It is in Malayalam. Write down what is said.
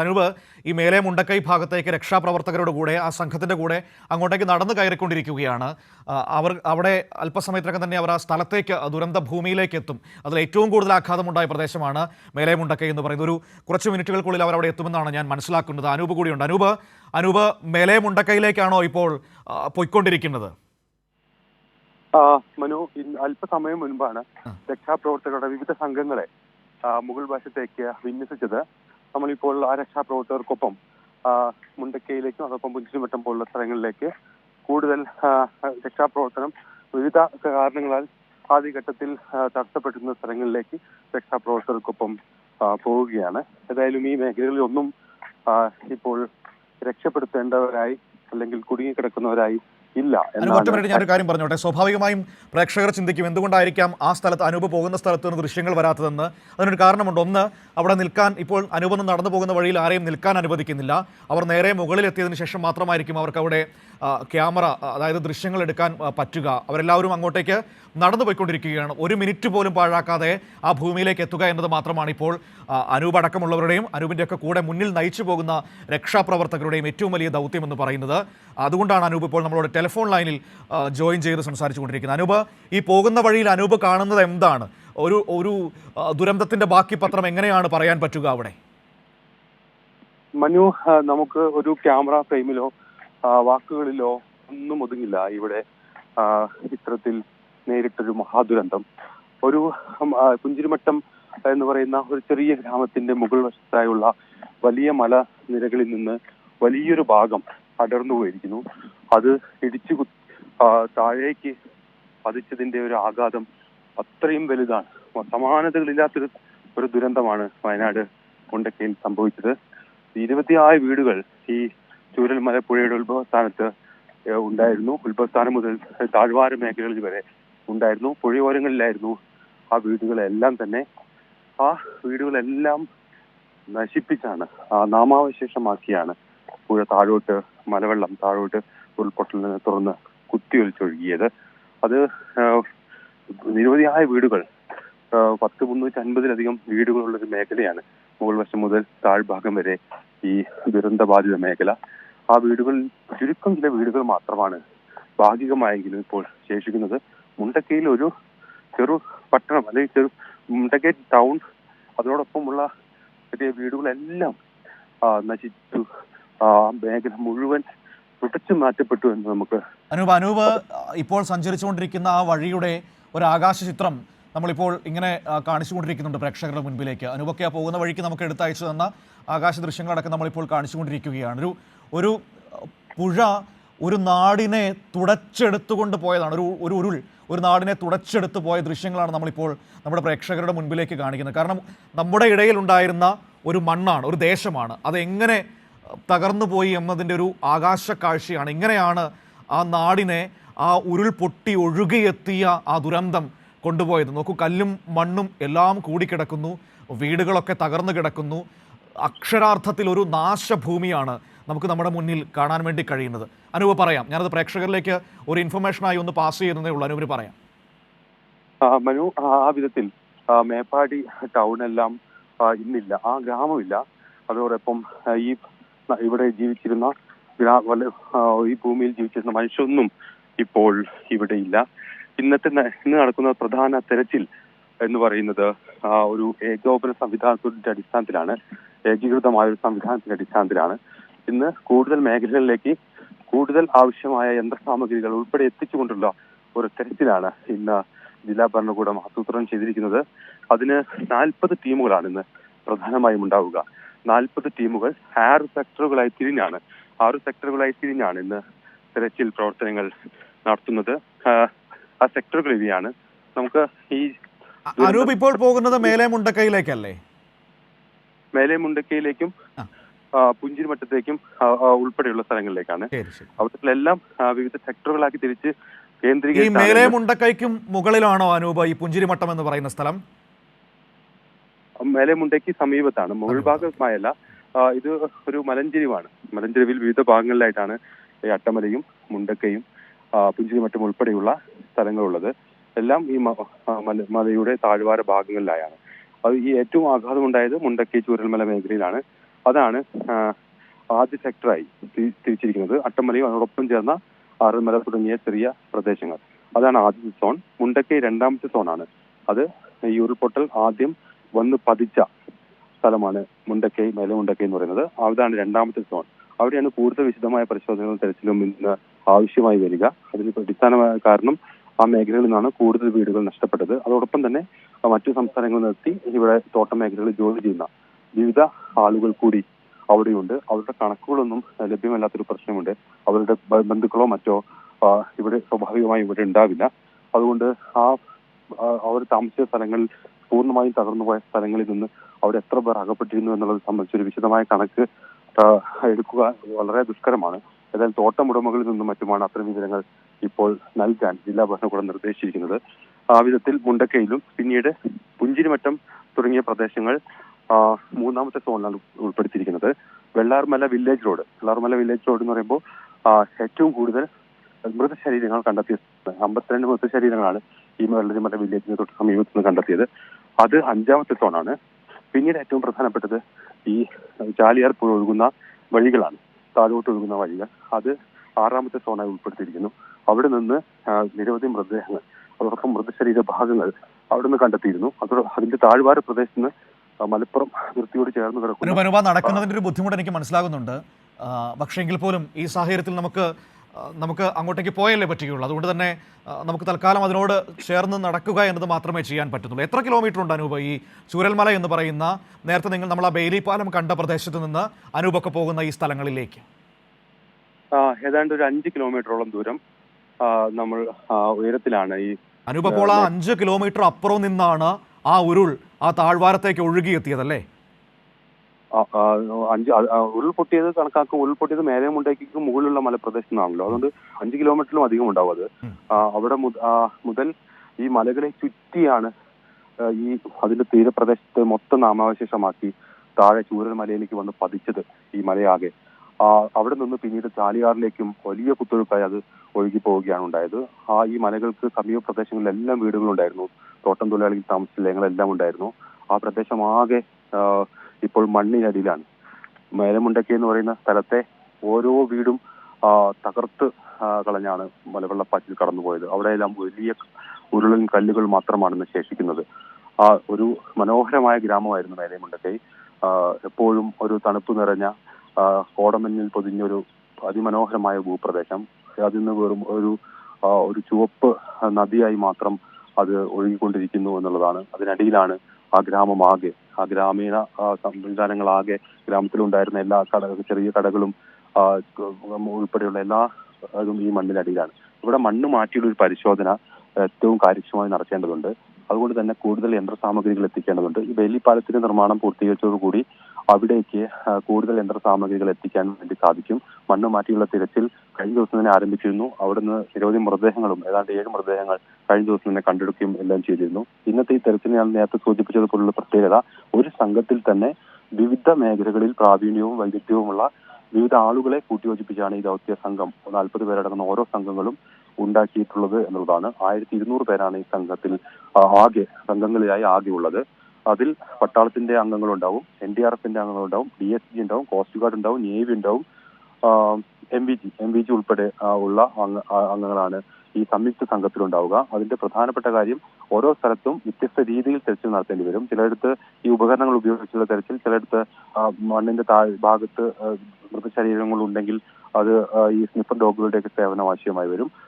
അനൂപ്, ഈ മേലെ മുണ്ടക്കൈ ഭാഗത്തേക്ക് രക്ഷാപ്രവർത്തകരുടെ കൂടെ ആ സംഘത്തിൻ്റെ കൂടെ അങ്ങോട്ടേക്ക് നടന്നു കയറിക്കൊണ്ടിരിക്കുകയാണ്. അവർ അവിടെ അല്പസമയത്തിനകം തന്നെ അവർ ആ സ്ഥലത്തേക്ക് ദുരന്ത ഭൂമിയിലേക്ക് എത്തും. അതിൽ ഏറ്റവും കൂടുതൽ ആഘാതമുണ്ടായ പ്രദേശമാണ് മേലെ മുണ്ടക്കൈ എന്ന് പറയുന്നത്. ഒരു കുറച്ച് മിനിറ്റുകൾക്കുള്ളിൽ അവർ അവിടെ എത്തുമെന്നാണ് ഞാൻ മനസ്സിലാക്കുന്നത്. അനൂപ് കൂടിയുണ്ട്. അനൂപ് മേലെ മുണ്ടക്കൈയിലേക്കാണോ ഇപ്പോൾ പോയിക്കൊണ്ടിരിക്കുന്നത്? മനു, അല്പസമയം മുൻപാണ് രക്ഷാപ്രവർത്തകരുടെ വിവിധ സംഘങ്ങളെ മുകൾ വശത്തേക്ക് വിന്യസിച്ചത്. നമ്മളിപ്പോൾ ആ രക്ഷാപ്രവർത്തകർക്കൊപ്പം മുണ്ടക്കയിലേക്കും അതോടൊപ്പം പുഞ്ചിരിമട്ടം പോലുള്ള സ്ഥലങ്ങളിലേക്ക് കൂടുതൽ രക്ഷാപ്രവർത്തനം വിവിധ കാരണങ്ങളാൽ ആദ്യഘട്ടത്തിൽ തടസ്സപ്പെട്ടിരുന്ന സ്ഥലങ്ങളിലേക്ക് രക്ഷാപ്രവർത്തകർക്കൊപ്പം പോവുകയാണ്. ഏതായാലും ഈ മേഖലകളിലൊന്നും ഇപ്പോൾ രക്ഷപ്പെടുത്തേണ്ടവരായി അല്ലെങ്കിൽ കുടുങ്ങിക്കിടക്കുന്നവരായി ഇല്ല. ഞാനൊരു കാര്യം പറഞ്ഞോട്ടെ. സ്വാഭാവികമായും പ്രേക്ഷകർ ചിന്തിക്കും, എന്തുകൊണ്ടായിരിക്കാം ആ സ്ഥലത്ത്, അനൂപ് പോകുന്ന സ്ഥലത്ത് നിന്ന് ദൃശ്യങ്ങൾ വരാത്തതെന്ന്. അതിനൊരു കാരണമുണ്ട്. ഒന്ന്, അവിടെ നിൽക്കാൻ ഇപ്പോൾ അനൂപ് നടന്നു പോകുന്ന വഴിയിൽ ആരെയും നിൽക്കാൻ അനുവദിക്കുന്നില്ല. അവർ നേരെ മുകളിലെത്തിയതിനു ശേഷം മാത്രമായിരിക്കും അവർക്ക് അവിടെ ക്യാമറ, അതായത് ദൃശ്യങ്ങൾ എടുക്കാൻ പറ്റുക. അവരെല്ലാവരും അങ്ങോട്ടേക്ക് നടന്നു പോയിക്കൊണ്ടിരിക്കുകയാണ്. ഒരു മിനിറ്റ് പോലും പാഴാക്കാതെ ആ ഭൂമിയിലേക്ക് എത്തുക എന്നത് മാത്രമാണ് ഇപ്പോൾ അനൂപ് അടക്കമുള്ളവരുടെയും അനൂപിൻ്റെയൊക്കെ കൂടെ മുന്നിൽ നയിച്ചു പോകുന്ന രക്ഷാപ്രവർത്തകരുടെയും ഏറ്റവും വലിയ ദൗത്യമെന്ന് പറയുന്നത്. അതുകൊണ്ടാണ് അനൂപ് ഇപ്പോൾ നമ്മളോട് ടെലിഫോൺ ലൈനിൽ ജോയിൻ ചെയ്ത് സംസാരിച്ചു കൊണ്ടിരിക്കുന്നത്. അനൂപ്, ഈ പോകുന്ന വഴിയിൽ അനൂപ് കാണുന്നത് എന്താണ്? ഒരു ദുരന്തത്തിന്റെ ബാക്കി പത്രം എങ്ങനെയാണ് പറയാൻ പറ്റുക അവിടെ? മനു, നമുക്ക് ഒരു ക്യാമറ ഫ്രെയിമിലോ വാക്കുകളിലോ ഒന്നും ഒതുങ്ങില്ല ഇവിടെ ഇത്തരത്തിൽ നേരിട്ടൊരു മഹാദുരന്തം. ഒരു പുഞ്ചിരിമട്ടം എന്ന് പറയുന്ന ഒരു ചെറിയ ഗ്രാമത്തിന്റെ മുകൾ വശത്തായുള്ള വലിയ മലനിരകളിൽ നിന്ന് വലിയൊരു ഭാഗം അടർന്നു പോയിരിക്കുന്നു. അത് ഇടിച്ചു താഴേക്ക് പതിച്ചതിന്റെ ഒരു ആഘാതം അത്രയും വലുതാണ്. സമാനതകളില്ലാത്തൊരു ദുരന്തമാണ് വയനാട് മുണ്ടക്കയിൽ സംഭവിച്ചത്. 26 വീടുകൾ ഈ ചൂരൽമല പുഴയുടെ ഉത്ഭവസ്ഥാനത്ത് ഉണ്ടായിരുന്നു. ഉത്ഭവസ്ഥാനം മുതൽ താഴ്വാര മേഖലകളിൽ വരെ ഉണ്ടായിരുന്നു. പുഴയോരങ്ങളിലായിരുന്നു ആ വീടുകളെല്ലാം തന്നെ. ആ വീടുകളെല്ലാം നശിപ്പിച്ചാണ്, നാമാവശേഷമാക്കിയാണ് പുഴ താഴോട്ട്, മലവെള്ളം താഴോട്ട് ഉൾപ്പൊട്ടലിനെ തുറന്ന് കുത്തിയൊലിച്ചൊഴുകിയത്. അത് നിരവധിയായ വീടുകൾ, 350-ലധികം വീടുകളുള്ളൊരു മേഖലയാണ് മുകൾ വശം മുതൽ താഴ്ഭാഗം വരെ ഈ ദുരന്തബാധിത മേഖല. ആ വീടുകൾ, ചുരുക്കം ചില വീടുകൾ മാത്രമാണ് ഭാഗികമായെങ്കിലും ഇപ്പോൾ ശേഷിക്കുന്നത്. മുണ്ടക്കയിൽ ഒരു ചെറു പട്ടണം അല്ലെങ്കിൽ മുണ്ടക്കൈ ടൗൺ, അതിനോടൊപ്പമുള്ള ചെറിയ വീടുകളെല്ലാം നശിച്ചു. മേഖല മുഴുവൻ തുടച്ചു മാറ്റപ്പെട്ടു എന്ന് നമുക്ക്. അനൂപ് ഇപ്പോൾ സഞ്ചരിച്ചുകൊണ്ടിരിക്കുന്ന ആ വഴിയുടെ ഒരു ആകാശ ചിത്രം നമ്മളിപ്പോൾ ഇങ്ങനെ കാണിച്ചുകൊണ്ടിരിക്കുന്നുണ്ട് പ്രേക്ഷകരുടെ മുൻപിലേക്ക്. അനൂപൊക്കെ ആ പോകുന്ന വഴിക്ക് നമുക്ക് എടുത്തയച്ചു തന്ന ആകാശ ദൃശ്യങ്ങളടക്കം നമ്മളിപ്പോൾ കാണിച്ചുകൊണ്ടിരിക്കുകയാണ്. ഒരു പുഴ ഒരു നാടിനെ തുടച്ചെടുത്തുകൊണ്ട് പോയതാണ്. ഒരു നാടിനെ തുടച്ചെടുത്ത് പോയ ദൃശ്യങ്ങളാണ് നമ്മളിപ്പോൾ നമ്മുടെ പ്രേക്ഷകരുടെ മുൻപിലേക്ക് കാണിക്കുന്നത്. കാരണം നമ്മുടെ ഇടയിലുണ്ടായിരുന്ന ഒരു മണ്ണാണ്, ഒരു ദേശമാണ്. അതെങ്ങനെ തകർന്നു പോയി എന്നതിൻ്റെ ഒരു ആകാശ കാഴ്ചയാണ്. ഇങ്ങനെയാണ് ആ നാടിനെ ആ ഉരുൾ പൊട്ടി ഒഴുകിയെത്തിയ ആ ദുരന്തം കൊണ്ടുപോയത്. നോക്കൂ, കല്ലും മണ്ണും എല്ലാം കൂടിക്കിടക്കുന്നു, വീടുകളൊക്കെ തകർന്നു കിടക്കുന്നു. അക്ഷരാർത്ഥത്തിൽ ഒരു നാശഭൂമിയാണ് നമുക്ക് നമ്മുടെ മുന്നിൽ കാണാൻ വേണ്ടി കഴിയുന്നത്. അനൂപ് പറയാം, ഞാനത് പ്രേക്ഷകരിലേക്ക് ഒരു ഇൻഫർമേഷനായി ഒന്ന് പാസ് ചെയ്യുന്നതേ ഉള്ളൂ. അനൂപിന് പറയാം. മനു, ആ വിധത്തിൽ മേപ്പാടി ടൗണെല്ലാം ഇന്നില്ല, ആ ഗ്രാമമില്ല. അതോടൊപ്പം ഇവിടെ ജീവിച്ചിരുന്ന ഈ ഭൂമിയിൽ ജീവിച്ചിരുന്ന മനുഷ്യരൊന്നും ഇപ്പോൾ ഇവിടെ ഇല്ല. ഇന്ന് നടക്കുന്ന പ്രധാന തെരച്ചിൽ എന്ന് പറയുന്നത് ഒരു ഏകോപന സംവിധാനത്തിന്റെ അടിസ്ഥാനത്തിലാണ്, ഏകീകൃതമായ ഒരു സംവിധാനത്തിന്റെ അടിസ്ഥാനത്തിലാണ്. ഇന്ന് കൂടുതൽ മേഖലകളിലേക്ക് കൂടുതൽ ആവശ്യമായ യന്ത്രസാമഗ്രികൾ ഉൾപ്പെടെ എത്തിച്ചുകൊണ്ടുള്ള ഒരു തെരച്ചിലാണ് ഇന്ന് ജില്ലാ ഭരണകൂടം ആസൂത്രണം ചെയ്തിരിക്കുന്നത്. അതിന് 40 ടീമുകളാണ് ഇന്ന് പ്രധാനമായും ഉണ്ടാവുക. 40 ടീമുകൾ 6 സെക്ടറുകളായി തിരിഞ്ഞാണ് ഇന്ന് തെരച്ചിൽ പ്രവർത്തനങ്ങൾ നടത്തുന്നത്. ആ സെക്ടറുകൾ ഇവയാണ്. നമുക്ക് ഈ അനൂപ് ഇപ്പോൾ പോകുന്നത് മേലെ മുണ്ടക്കൈയിലേക്കല്ലേ? മേലെ മുണ്ടക്കൈയിലേക്കും പുഞ്ചിരിമട്ടത്തേക്കും ഉൾപ്പെടെയുള്ള സ്ഥലങ്ങളിലേക്കാണ്. അവിടെല്ലാം വിവിധ സെക്ടറുകളാക്കി തിരിച്ച് കേന്ദ്രീകരിച്ച്. മേലെ മുണ്ടക്കൈക്കും മുകളിലാണോ അനൂപ് ഈ പുഞ്ചിരിമട്ടം എന്ന് പറയുന്ന സ്ഥലം? മേലെ മുണ്ടയ്ക്ക് സമീപത്താണ്, മുകൾ ഭാഗമായല്ല. ഇത് ഒരു മലഞ്ചെരിവാണ്. മലഞ്ചെരിവിൽ വിവിധ ഭാഗങ്ങളിലായിട്ടാണ് ഈ അട്ടമലയും മുണ്ടക്കയും പുഞ്ചിരിമട്ടം ഉൾപ്പെടെയുള്ള സ്ഥലങ്ങളുള്ളത്. എല്ലാം ഈ മലയുടെ താഴ്വാര ഭാഗങ്ങളിലായാണ്. അത് ഈ ഏറ്റവും ആഘാതമുണ്ടായത് മുണ്ടക്കൈ ചൂരൽമല മേഖലയിലാണ്. അതാണ് ആദ്യ സെക്ടറായി തിരിച്ചിരിക്കുന്നത്. അട്ടമലയും അതോടൊപ്പം ചേർന്ന ആറന്മുള തുടങ്ങിയ ചെറിയ പ്രദേശങ്ങൾ, അതാണ് ആദ്യത്തെ സോൺ. മുണ്ടക്കൈ രണ്ടാമത്തെ സോണാണ്. അത് ഈ ഉരുൾപൊട്ടൽ ആദ്യം വന്ന് പതിച്ച സ്ഥലമാണ് മുണ്ടക്കൈ, മേലെ മുണ്ടക്കൈ എന്ന് പറയുന്നത്. അതാണ് രണ്ടാമത്തെ സോൺ. അവിടെയാണ് കൂടുതൽ വിശദമായ പരിശോധനകളും തെരച്ചിലും ഇന്ന് ആവശ്യമായി വരിക. അതിന് അടിസ്ഥാനമായ കാരണം ആ മേഖലകളിൽ നിന്നാണ് കൂടുതൽ വീടുകൾ നഷ്ടപ്പെട്ടത്. അതോടൊപ്പം തന്നെ മറ്റു സംസ്ഥാനങ്ങളിൽ നിർത്തി ഇവിടെ തോട്ടം മേഖലകളിൽ ജോലി ചെയ്യുന്ന വിവിധ ആളുകൾ കൂടി അവിടെയുണ്ട്. അവരുടെ കണക്കുകളൊന്നും ലഭ്യമല്ലാത്തൊരു പ്രശ്നമുണ്ട്. അവരുടെ ബന്ധുക്കളോ മറ്റോ ഇവിടെ സ്വാഭാവികമായും ഇവിടെ ഉണ്ടാവില്ല. അതുകൊണ്ട് അവർ താമസിച്ച സ്ഥലങ്ങളിൽ പൂർണ്ണമായും തകർന്നുപോയ സ്ഥലങ്ങളിൽ നിന്ന് അവിടെ എത്ര പേർ അകപ്പെട്ടിരുന്നു എന്നുള്ളത് സംബന്ധിച്ചൊരു വിശദമായ കണക്ക് എടുക്കുക വളരെ ദുഷ്കരമാണ്. ഏതായാലും തോട്ടം ഉടമകളിൽ നിന്നും മറ്റുമാണ് അത്തരം വിവരങ്ങൾ ഇപ്പോൾ നൽകാൻ ജില്ലാ ഭരണകൂടം നിർദ്ദേശിച്ചിരിക്കുന്നത്. ആ വിധത്തിൽ മുണ്ടക്കയിലും പിന്നീട് പുഞ്ചിരിമറ്റം തുടങ്ങിയ പ്രദേശങ്ങൾ മൂന്നാമത്തെ സോണിലാണ് ഉൾപ്പെടുത്തിയിരിക്കുന്നത്. വെള്ളാർമല വില്ലേജ് റോഡ് എന്ന് പറയുമ്പോൾ ഏറ്റവും കൂടുതൽ മൃതശരീരങ്ങൾ കണ്ടെത്തിയ 52 മൃതശരീരങ്ങളാണ് ഈ വെള്ളരിമല വില്ലേജിന് തൊട്ട് സമീപത്ത് നിന്ന് കണ്ടെത്തിയത്. അത് 5ാമത്തെ സോണാണ്. പിന്നീട് ഏറ്റവും പ്രധാനപ്പെട്ടത് ഈ ചാലിയാർ പുഴ ഒഴുകുന്ന വഴികളാണ്, താഴോട്ട് ഒഴുകുന്ന വഴികൾ. അത് 6ാമത്തെ സോണായി ഉൾപ്പെടുത്തിയിരിക്കുന്നു. അവിടെ നിന്ന് നിരവധി മൃതദേഹങ്ങൾ, അതോടൊപ്പം മൃതശരീര ഭാഗങ്ങൾ അവിടെ നിന്ന് കണ്ടെത്തിയിരുന്നു. അതിന്റെ താഴ്വാര പ്രദേശത്ത് നിന്ന് മലപ്പുറം അതിർത്തിയോട് ചേർന്ന് കിടക്കുന്നു. നടക്കുന്നതിന്റെ ഒരു ബുദ്ധിമുട്ട് എനിക്ക് മനസ്സിലാകുന്നുണ്ട്. പക്ഷേ എങ്കിൽ പോലും ഈ സാഹചര്യത്തിൽ നമുക്ക് അങ്ങോട്ടേക്ക് പോയല്ലേ പറ്റുകയുള്ളൂ. അതുകൊണ്ട് തന്നെ നമുക്ക് തൽക്കാലം അതിനോട് ചേർന്ന് നടക്കുക എന്നത് മാത്രമേ ചെയ്യാൻ പറ്റുന്നുള്ളൂ. എത്ര കിലോമീറ്റർ ഉണ്ട് അനൂപ് ഈ ചൂരൽമല എന്ന് പറയുന്ന, നേരത്തെ നമ്മൾ ആ ബെയിലി പാലം കണ്ട പ്രദേശത്ത് നിന്ന് അനൂപൊക്കെ പോകുന്ന ഈ സ്ഥലങ്ങളിലേക്ക്? ഏതാണ്ട് ഒരു 5 കിലോമീറ്ററോളം ദൂരം നമ്മൾ ഉയരത്തിലാണ്. ഈ അനൂപ്, അപ്പോൾ ആ 5 കിലോമീറ്റർ അപ്പുറം നിന്നാണ് ആ ഉരുൾ ആ താഴ്വാരത്തേക്ക് ഒഴുകിയെത്തിയതല്ലേ? ഉരുൾപൊട്ടിയത് കണക്കാക്കും. ഉരുൾപൊട്ടിയത് മേലെ മുണ്ടേക്ക് മുകളിലുള്ള മലപ്രദേശത്തു നിന്നാണല്ലോ. അതുകൊണ്ട് 5 കിലോമീറ്ററിലും അധികം ഉണ്ടാവും അത്. അവിടെ മുതൽ ഈ മലകളെ ചുറ്റിയാണ് ഈ അതിന്റെ തീരപ്രദേശത്ത് മൊത്തം നാമാവശേഷമാക്കി താഴെ ചൂരൽമലയിലേക്ക് വന്ന് പതിച്ചത് ഈ മലയാകെ. അവിടെ നിന്ന് പിന്നീട് ചാലിയാറിലേക്കും വലിയ കുത്തൊഴുക്കായി അത് ഒഴുകി പോവുകയാണ് ഉണ്ടായത്. ഈ മലകൾക്ക് സമീപ പ്രദേശങ്ങളിലെല്ലാം വീടുകളുണ്ടായിരുന്നു, തോട്ടം തൊഴിലാളികൾ താമസിച്ച നിലങ്ങളെല്ലാം ഉണ്ടായിരുന്നു. ആ പ്രദേശം ആകെ ഇപ്പോൾ മണ്ണിനടിയിലാണ്. മേലമുണ്ടക്കൈ എന്ന് പറയുന്ന സ്ഥലത്തെ ഓരോ വീടും തകർത്ത് കളഞ്ഞാണ് മലവെള്ളപ്പാച്ചിൽ കടന്നുപോയത്. അവിടെയെല്ലാം വലിയ ഉരുളൻ കല്ലുകൾ മാത്രമാണ് ശേഷിക്കുന്നത്. ഒരു മനോഹരമായ ഗ്രാമമായിരുന്നു മേലമുണ്ടക്കൈ. എപ്പോഴും ഒരു തണുപ്പ് നിറഞ്ഞ കോടമഞ്ഞിൽ പൊതിഞ്ഞൊരു അതിമനോഹരമായ ഭൂപ്രദേശം. അതിൽ നിന്ന് വെറും ഒരു ചുവപ്പ് നദിയായി മാത്രം അത് ഒഴുകിക്കൊണ്ടിരിക്കുന്നു എന്നുള്ളതാണ്. അതിനടിയിലാണ് ആ ഗ്രാമമാകെ, ആ ഗ്രാമീണ സംവിധാനങ്ങളാകെ, ഗ്രാമത്തിലുണ്ടായിരുന്ന എല്ലാ ചെറിയ കടകളും ഉൾപ്പെടെയുള്ള എല്ലാ അതും ഈ മണ്ണിനടിയിലാണ്. ഇവിടെ മണ്ണ് മാറ്റിയുള്ള ഒരു പരിശോധന ഏറ്റവും കാര്യക്ഷമമായി നടത്തേണ്ടതുണ്ട്. അതുകൊണ്ട് തന്നെ കൂടുതൽ യന്ത്രസാമഗ്രികൾ എത്തിക്കേണ്ടതുണ്ട്. ഈ ബെയിലി പാലത്തിന്റെ നിർമ്മാണം പൂർത്തീകരിച്ചതോടുകൂടി അവിടേക്ക് കൂടുതൽ യന്ത്രസാമഗ്രികൾ എത്തിക്കാൻ വേണ്ടി സാധിക്കും. മണ്ണ് മാറ്റിയുള്ള തിരച്ചിൽ കഴിഞ്ഞ ദിവസം തന്നെ ആരംഭിച്ചിരുന്നു. അവിടുന്ന് നിരവധി മൃതദേഹങ്ങളും, ഏതാണ്ട് 7 മൃതദേഹങ്ങൾ കഴിഞ്ഞ ദിവസം തന്നെ കണ്ടെടുക്കുകയും എല്ലാം ചെയ്തിരുന്നു. ഇന്നത്തെ ഈ തെരച്ചിൽ ഞാൻ നേരത്തെ സൂചിപ്പിച്ചതുപോലുള്ള പ്രത്യേകത, ഒരു സംഘത്തിൽ തന്നെ വിവിധ മേഖലകളിൽ പ്രാവീണ്യവും വൈദഗ്ധ്യവുമുള്ള വിവിധ ആളുകളെ കൂട്ടിയോജിപ്പിച്ചാണ് ഈ ദൗത്യ സംഘം 40 പേരടങ്ങുന്ന ഓരോ സംഘങ്ങളും ഉണ്ടാക്കിയിട്ടുള്ളത് എന്നുള്ളതാണ്. 1200 പേരാണ് ഈ സംഘത്തിൽ സംഘങ്ങളിലായി ആകെ ഉള്ളത്. അതിൽ പട്ടാളത്തിന്റെ അംഗങ്ങളുണ്ടാവും, NDRFന്റെ അംഗങ്ങളുണ്ടാവും, DSG ഉണ്ടാവും, കോസ്റ്റ് ഗാർഡ് ഉണ്ടാവും, നേവി ഉണ്ടാവും, MVG ഉൾപ്പെടെ ഉള്ള അംഗങ്ങളാണ് ഈ സംയുക്ത സംഘത്തിലുണ്ടാവുക. അതിന്റെ പ്രധാനപ്പെട്ട കാര്യം, ഓരോ സ്ഥലത്തും വ്യത്യസ്ത രീതിയിൽ തെരച്ചിൽ നടത്തേണ്ടി വരും. ചിലയിടത്ത് ഈ ഉപകരണങ്ങൾ ഉപയോഗിച്ചുള്ള തെരച്ചിൽ, ചിലയിടത്ത് മണ്ണിന്റെ ഭാഗത്ത് മൃതശരീരങ്ങൾ ഉണ്ടെങ്കിൽ അത് ഈ സ്നിഫർ ഡോഗുകളുടെയൊക്കെ സേവനം ആവശ്യമായി വരും.